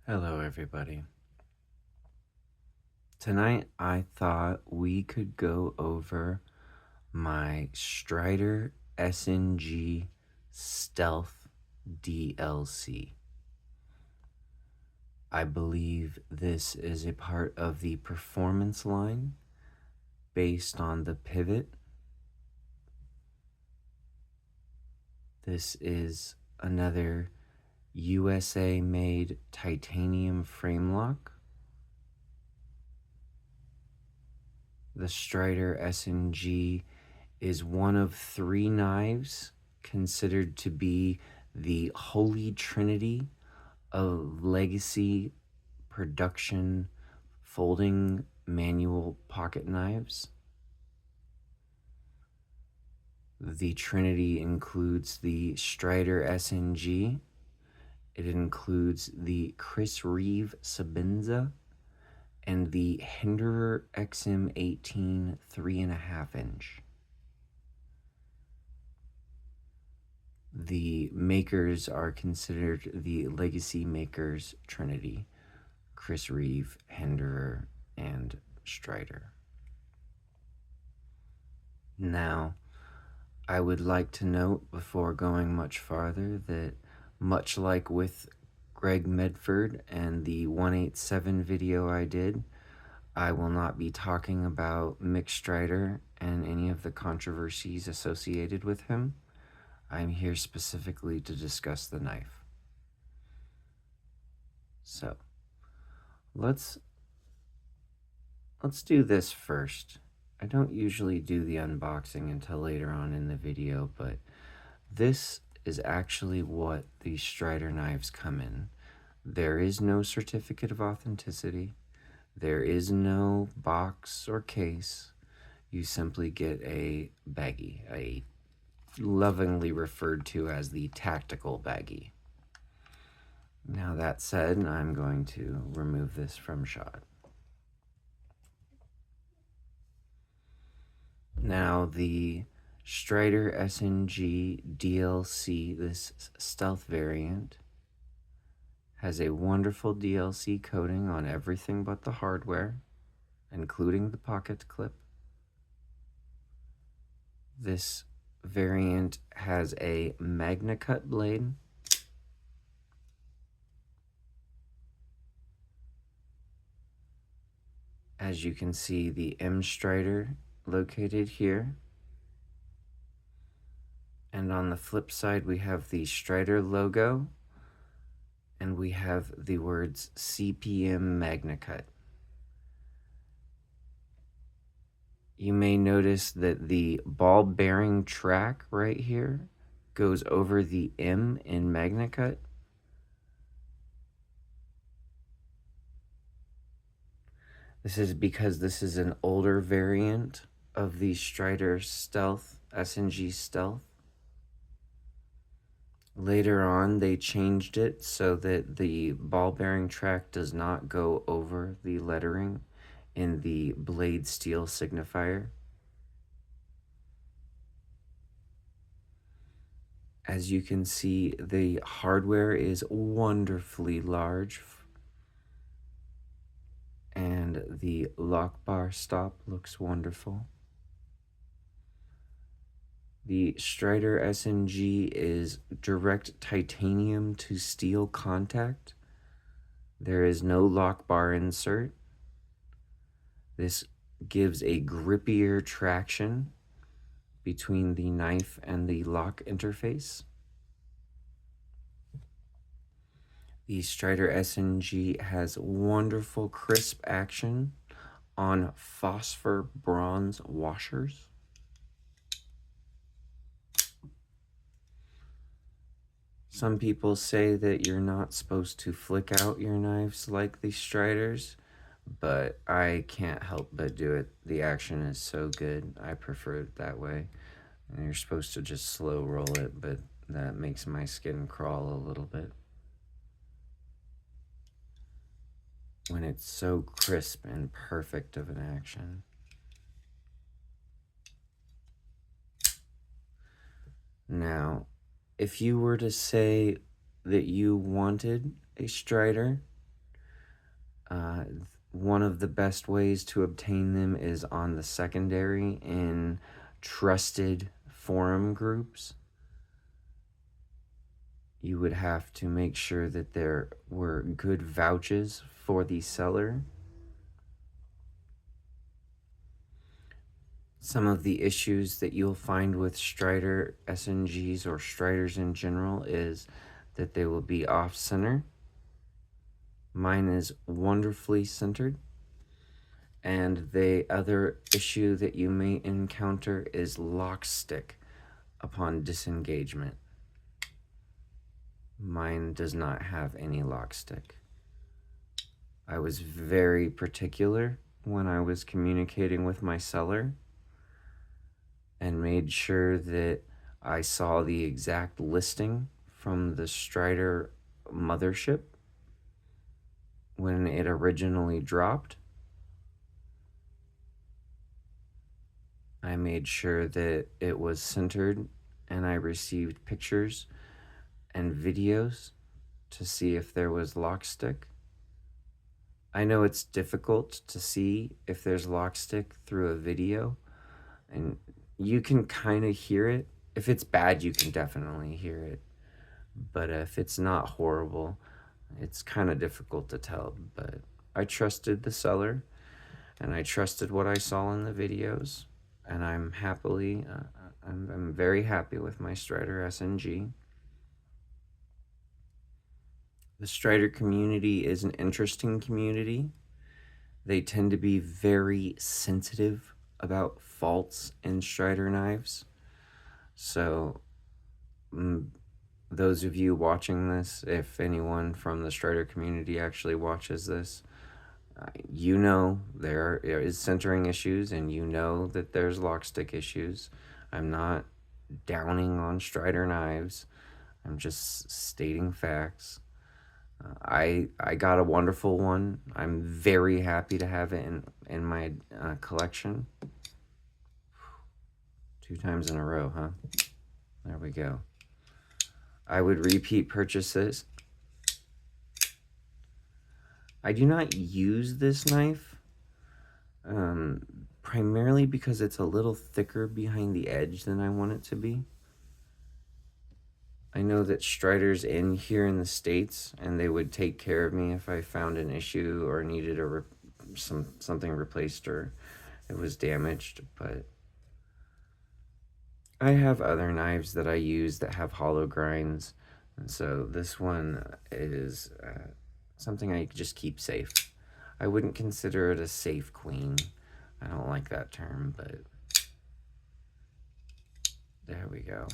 Hello, everybody. Tonight I thought we could go over my Strider SnG Stealth DLC. I believe this is a part of the performance line based on the pivot. This is another USA made titanium frame lock. The Strider SnG is one of three knives considered to be the holy trinity of legacy production folding manual pocket knives. The trinity includes the Strider SnG. It includes the Chris Reeve Sabenza and the Hinderer XM18 3.5 inch. The makers are considered the legacy makers trinity: Chris Reeve, Hinderer, and Strider. Now, I would like to note before going much farther that much like with Greg Medford and the 187 video I did, I will not be talking about Mick Strider and any of the controversies associated with him. I'm here specifically to discuss the knife. So, let's do this first. I don't usually do the unboxing until later on in the video, but this is actually what these Strider knives come in. There is no certificate of authenticity. There is no box or case. You simply get a baggie, a lovingly referred to as the tactical baggie. Now that said, I'm going to remove this from shot. Now the Strider SnG DLC, this stealth variant, has a wonderful DLC coating on everything but the hardware, including the pocket clip. This variant has a Magna Cut blade. As you can see, the M Strider located here. And on the flip side, we have the Strider logo, and we have the words CPM Magna Cut. You may notice that the ball bearing track right here goes over the M in Magna Cut. This is because this is an older variant of the Strider Stealth, SnG Stealth. Later on, they changed it so that the ball bearing track does not go over the lettering in the blade steel signifier. As you can see, the hardware is wonderfully large, and the lock bar stop looks wonderful. The Strider SnG is direct titanium to steel contact. There is no lock bar insert. This gives a grippier traction between the knife and the lock interface. The Strider SnG has wonderful crisp action on phosphor bronze washers. Some people say that you're not supposed to flick out your knives like the Striders, but I can't help but do it. The action is so good, I prefer it that way. And you're supposed to just slow roll it, but that makes my skin crawl a little bit when it's so crisp and perfect of an action. Now, if you were to say that you wanted a Strider Uh, One of the best ways to obtain them is on the secondary in trusted forum groups. You would have to make sure that there were good vouches for the seller. Some of the issues that you'll find with Strider SNGs or Striders in general is that they will be off center. Mine is wonderfully centered. And the other issue that you may encounter is lock stick upon disengagement. Mine does not have any lock stick. I was very particular when I was communicating with my seller and made sure that I saw the exact listing from the Strider mothership when it originally dropped. I made sure that it was centered, and I received pictures and videos to see if there was lock stick. I know it's difficult to see if there's lock stick through a video, and you can kind of hear it. If it's bad, you can definitely hear it. But if it's not horrible, it's kind of difficult to tell. But I trusted the seller, and I trusted what I saw in the videos, and I'm very happy with my Strider SNG. The Strider community is an interesting community. They tend to be very sensitive about faults in Strider knives. So, those of you watching this, if anyone from the Strider community actually watches this, you know there is centering issues, and you know that there's lock stick issues. I'm not downing on Strider knives. I'm just stating facts. I got a wonderful one. I'm very happy to have it in my collection. 2 times in a row, huh? There we go. I would repeat purchases. I do not use this knife primarily because it's a little thicker behind the edge than I want it to be. I know that Strider's in here in the States, and they would take care of me if I found an issue or needed something replaced or it was damaged. But I have other knives that I use that have hollow grinds, and so this one is something I just keep safe. I wouldn't consider it a safe queen. I don't like that term, but there we go.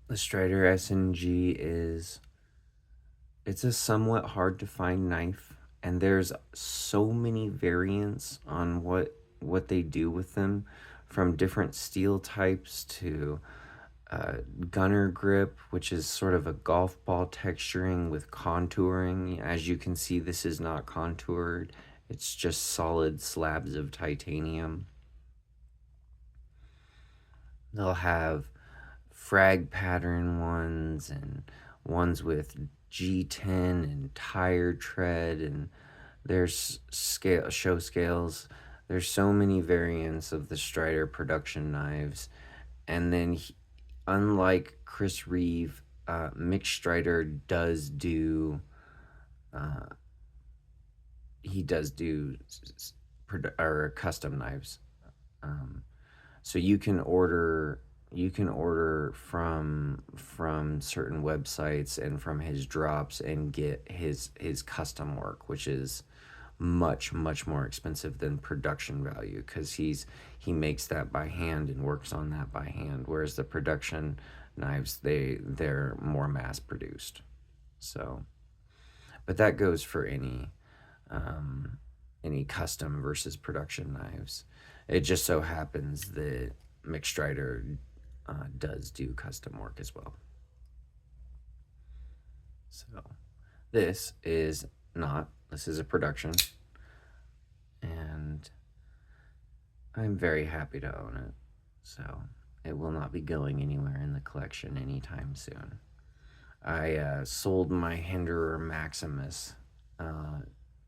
The Strider SNG it's a somewhat hard to find knife, and there's so many variants on what they do with them, from different steel types to gunner grip, which is sort of a golf ball texturing with contouring. As you can see, this is not contoured. It's just solid slabs of titanium. They'll have frag pattern ones and ones with G10 and tire tread, and there's show scales. There's so many variants of the Strider production knives. And then unlike Chris Reeve, Mick Strider does do custom knives. So you can order from certain websites and from his drops and get his custom work, which is much more expensive than production value, because he makes that by hand and works on that by hand, whereas the production knives, they're more mass produced. So, but that goes for any custom versus production knives. It just so happens that Mick Strider does do custom work as well. So this is a production, and I'm very happy to own it. So it will not be going anywhere in the collection anytime soon. I sold my Hinderer Maximus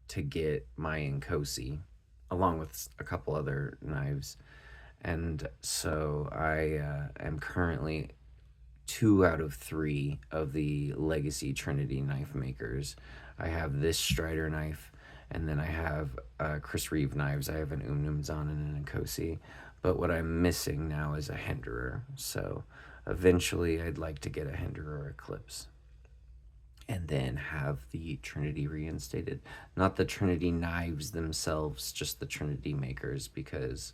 to get my Nkosi, along with a couple other knives. And so I am currently 2 out of 3 of the Legacy Trinity knife makers. I have this Strider knife, and then I have Chris Reeve knives. I have an Zahn and an Nkosi. But what I'm missing now is a Hinderer. So eventually I'd like to get a Hinderer Eclipse and then have the Trinity reinstated. Not the Trinity knives themselves, just the Trinity makers, because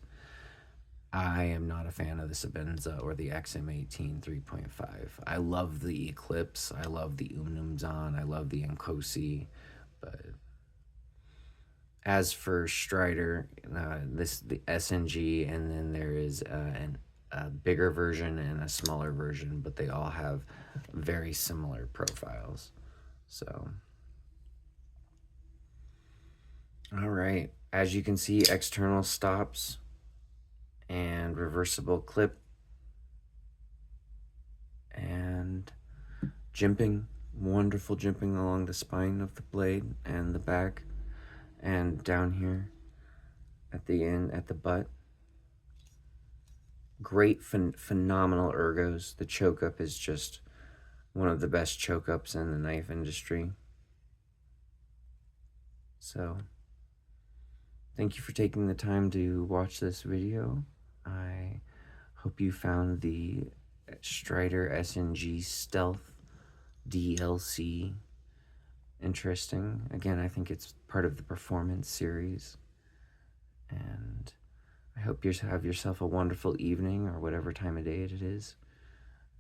I am not a fan of the Sabenza or the XM18 3.5. I love the Eclipse, I love the Zahn, I love the Nkosi, but as for Strider, the SnG, and then there is a bigger version and a smaller version, but they all have very similar profiles. So, all right. As you can see, external stops and reversible clip and jimping, wonderful jimping along the spine of the blade and the back and down here at the end, at the butt. Great, phenomenal ergos. The choke up is just one of the best choke ups in the knife industry. So, thank you for taking the time to watch this video. I hope you found the Strider SnG Stealth DLC interesting. Again, I think it's part of the Performance series. And I hope you have yourself a wonderful evening or whatever time of day it is.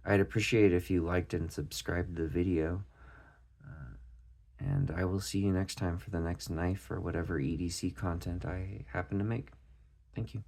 I'd appreciate if you liked and subscribed to the video. And I will see you next time for the next knife or whatever EDC content I happen to make. Thank you.